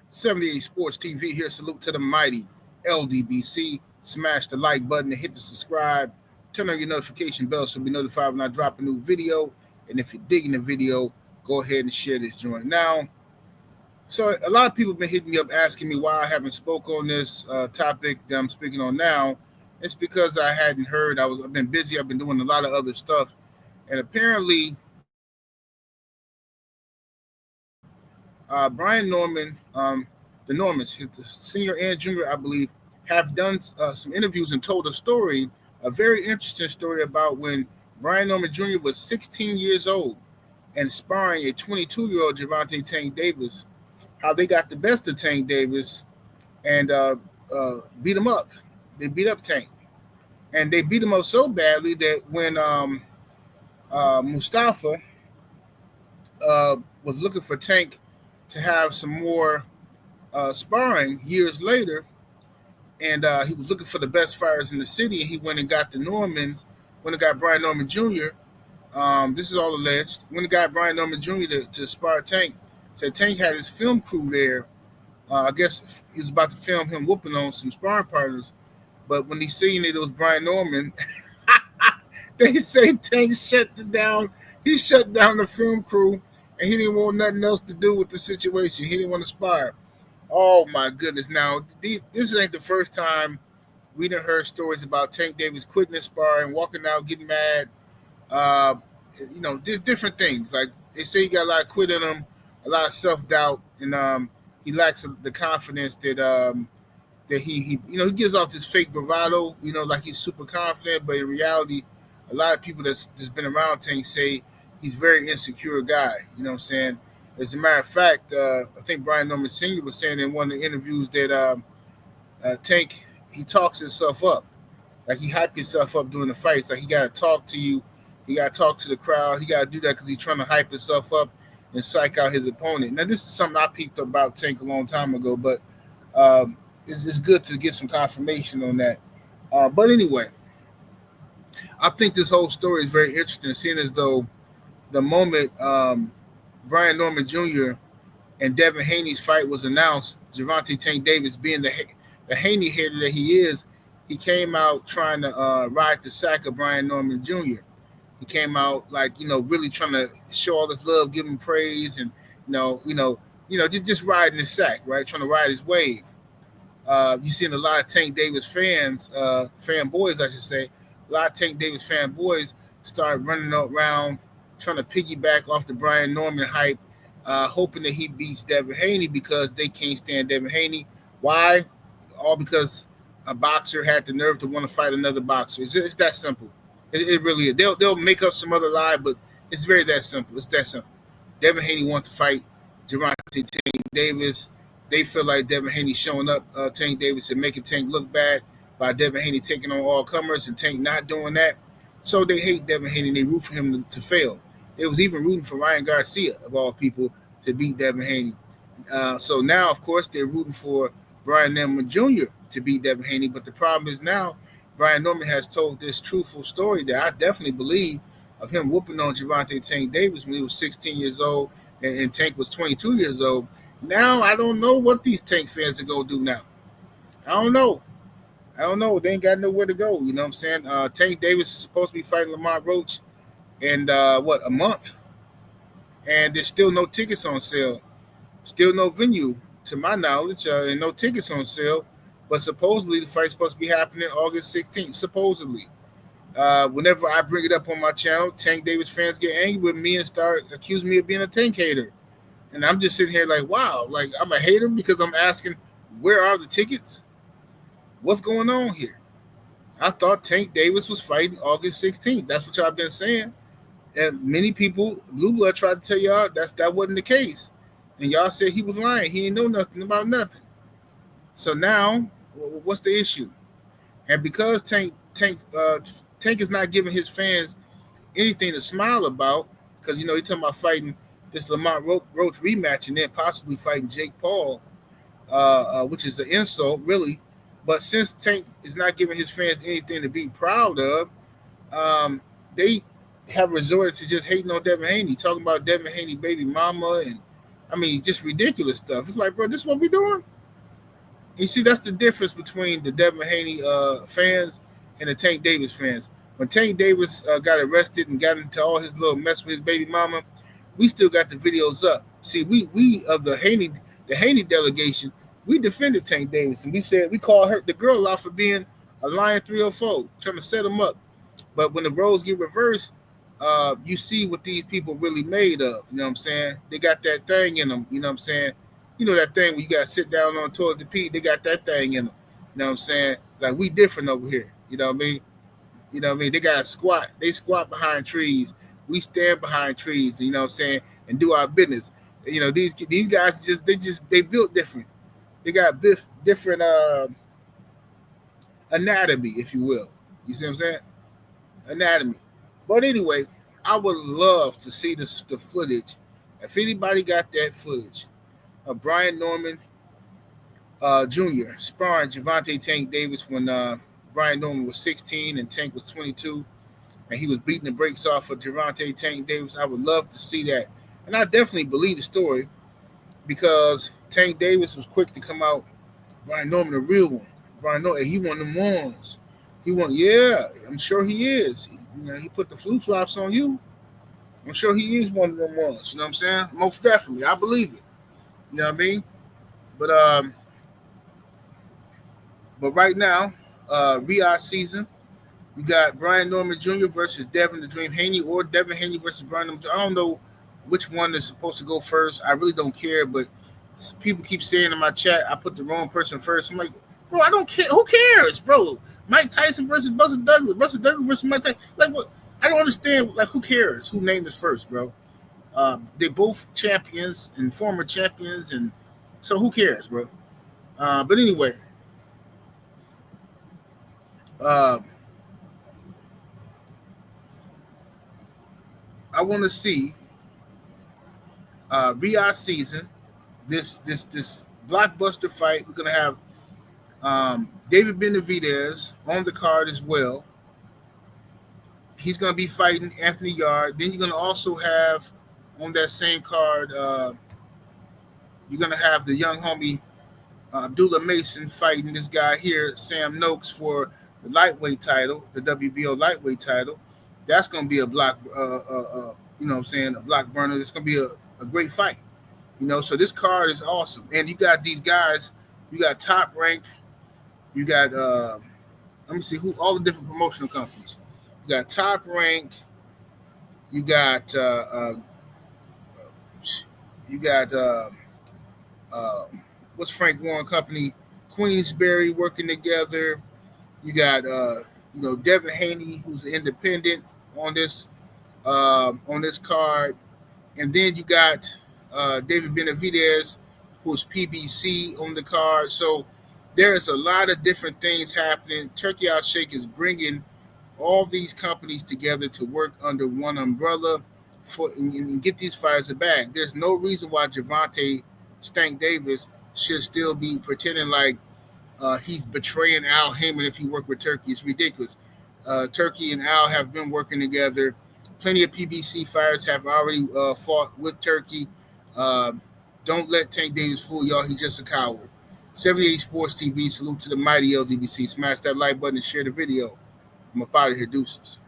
78 Sports TV here. Salute to the mighty ldbc. Smash the like button and hit the subscribe. Turn on your notification bell so be notified when I drop a new video. And if you're digging the video, go ahead and share this joint. Now, so a lot of people have been hitting me up asking me why I haven't spoke on this topic that I'm speaking on now. It's because I hadn't heard. I've been busy. I've been doing a lot of other stuff. And apparently, Brian Norman, the Normans, the senior and junior, I believe, have done some interviews and told a very interesting story about when Brian Norman Jr. was 16 years old and sparring a 22-year-old Gervonta Tank Davis, how they got the best of Tank Davis and beat him up. They beat up Tank. And they beat him up so badly that when Mustafa was looking for Tank to have some more sparring years later, and he was looking for the best fighters in the city, and he went and got the Normans, went and got Brian Norman Jr. This is all alleged. Went and got Brian Norman Jr. to spar Tank. Said Tank had his film crew there. I guess he was about to film him whooping on some sparring partners, but when he seen it was Brian Norman, they say Tank shut it down. He shut down the film crew, and he didn't want nothing else to do with the situation. He didn't want to spar. Oh, my goodness. Now, this ain't the first time we done heard stories about Tank Davis quitting the sparring, walking out, getting mad. Different things. Like, they say he got a lot of quit in him, a lot of self-doubt, and he lacks the confidence that he gives off this fake bravado, like he's super confident, but in reality, a lot of people that's been around Tank say he's a very insecure guy. You know what I'm saying? As a matter of fact, I think Brian Norman Sr. was saying in one of the interviews that Tank, he talks himself up. Like he hyped himself up during the fights. Like he got to talk to you. He got to talk to the crowd. He got to do that because he's trying to hype himself up and psych out his opponent. Now, this is something I peeped about Tank a long time ago, but it's good to get some confirmation on that. But anyway, I think this whole story is very interesting, seeing as though the moment Brian Norman Jr. and Devin Haney's fight was announced, Gervonta Tank Davis being the Haney hater that he is, he came out trying to ride the sack of Brian Norman Jr. He came out really trying to show all this love, give him praise, and just riding the sack, right? Trying to ride his wave. You've seen a lot of Tank Davis fans, fanboys, I should say, a lot of Tank Davis fanboys start running around trying to piggyback off the Brian Norman hype, hoping that he beats Devin Haney because they can't stand Devin Haney. Why? All because a boxer had the nerve to want to fight another boxer. It's that simple. It really is. They'll make up some other lie, but it's very that simple. It's that simple. Devin Haney wants to fight Gervonta Tank Davis. They feel like Devin Haney showing up Tank Davis and making Tank look bad by Devin Haney taking on all comers and Tank not doing that. So they hate Devin Haney and they root for him to fail. It was even rooting for Ryan Garcia, of all people, to beat Devin Haney. So now, of course, they're rooting for Brian Norman Jr. to beat Devin Haney. But the problem is now Brian Norman has told this truthful story that I definitely believe of him whooping on Gervonta Tank Davis when he was 16 years old and Tank was 22 years old. Now I don't know what these Tank fans are going to do now. I don't know. They ain't got nowhere to go. You know what I'm saying? Tank Davis is supposed to be fighting Lamont Roach in, a month? And there's still no tickets on sale. Still no venue, to my knowledge, and no tickets on sale. But supposedly the fight's supposed to be happening August 16th, supposedly. Whenever I bring it up on my channel, Tank Davis fans get angry with me and start accusing me of being a Tank hater. And I'm just sitting here like, wow, like I'm a hater because I'm asking, where are the tickets? What's going on here? I thought Tank Davis was fighting August 16th. That's what y'all been saying. And many people, Blue Blood, tried to tell y'all that wasn't the case. And y'all said he was lying. He didn't know nothing about nothing. So now, what's the issue? And because Tank is not giving his fans anything to smile about, because, he's talking about fighting this Lamont Roach rematch and then possibly fighting Jake Paul, which is an insult, really. But since Tank is not giving his fans anything to be proud of, they have resorted to just hating on Devin Haney, talking about Devin Haney baby mama and I mean, just ridiculous stuff. It's like, bro, this is what we doing. You see, that's the difference between the Devin Haney fans and the Tank Davis fans. When Tank Davis got arrested and got into all his little mess with his baby mama, we still got the videos up. See, we of the Haney delegation, we defended Tank Davis and we said we called her the girl out for being a Lion 304, trying to set him up. But when the roles get reversed, you see what these people really made of. You know what I'm saying? They got that thing in them. You know what I'm saying? You know that thing where you got to sit down on the toilet to pee. They got that thing in them. You know what I'm saying? Like we different over here. You know what I mean? You know what I mean? They got to squat. They squat behind trees. We stand behind trees. You know what I'm saying? And do our business. You know these guys they built different. They got different anatomy, if you will. You see what I'm saying? Anatomy. But anyway, I would love to see the footage. If anybody got that footage of Brian Norman Jr. sparring Gervonta Tank Davis when Brian Norman was 16 and Tank was 22, and he was beating the brakes off of Gervonta Tank Davis, I would love to see that. And I definitely believe the story because Tank Davis was quick to come out. Brian Norman, the real one. Brian Norman, he one of them ones. Yeah, I'm sure he is. He put the flu flops on you. I'm sure he is one of them ones. You know what I'm saying? Most definitely. I believe it. You know what I mean? But right now, Riyadh season, you got Brian Norman Jr. versus Devin the Dream Haney or Devin Haney versus Brian Norman Jr. I don't know which one is supposed to go first. I really don't care, but people keep saying in my chat, I put the wrong person first. I'm like, bro, I don't care. Who cares, bro? Mike Tyson versus Buster Douglas. Buster Douglas versus Mike Tyson. Like, what? I don't understand. Like, who cares? Who named us first, bro? They're both champions and former champions, and so who cares, bro? But anyway, I want to see Riyadh season. This blockbuster fight. We're gonna have David Benavidez on the card as well. He's going to be fighting Anthony Yard. Then you're going to also have on that same card, you're going to have the young homie Abdullah Mason fighting this guy here, Sam Noakes, for the lightweight title, the WBO lightweight title. That's going to be a block, you know what I'm saying, a block burner. It's going to be a great fight. You know, so this card is awesome. And you got these guys, you got Top Rank, you got, let me see, all the different promotional companies. You got Top Rank. You got what's Frank Warren Company, Queensberry working together. You got Devin Haney, who's an independent on this card, and then you got David Benavidez, who's PBC on the card. So there's a lot of different things happening. Turkey Out Shake is bringing all these companies together to work under one umbrella and get these fighters back. There's no reason why Gervonta Stank Davis should still be pretending like he's betraying Al Heyman if he worked with Turkey. It's ridiculous. Turkey and Al have been working together. Plenty of PBC fighters have already fought with Turkey. Don't let Tank Davis fool y'all. He's just a coward. 78 Sports TV. Salute to the mighty LDBC. Smash that like button and share the video. I'm up out of here. Deuces.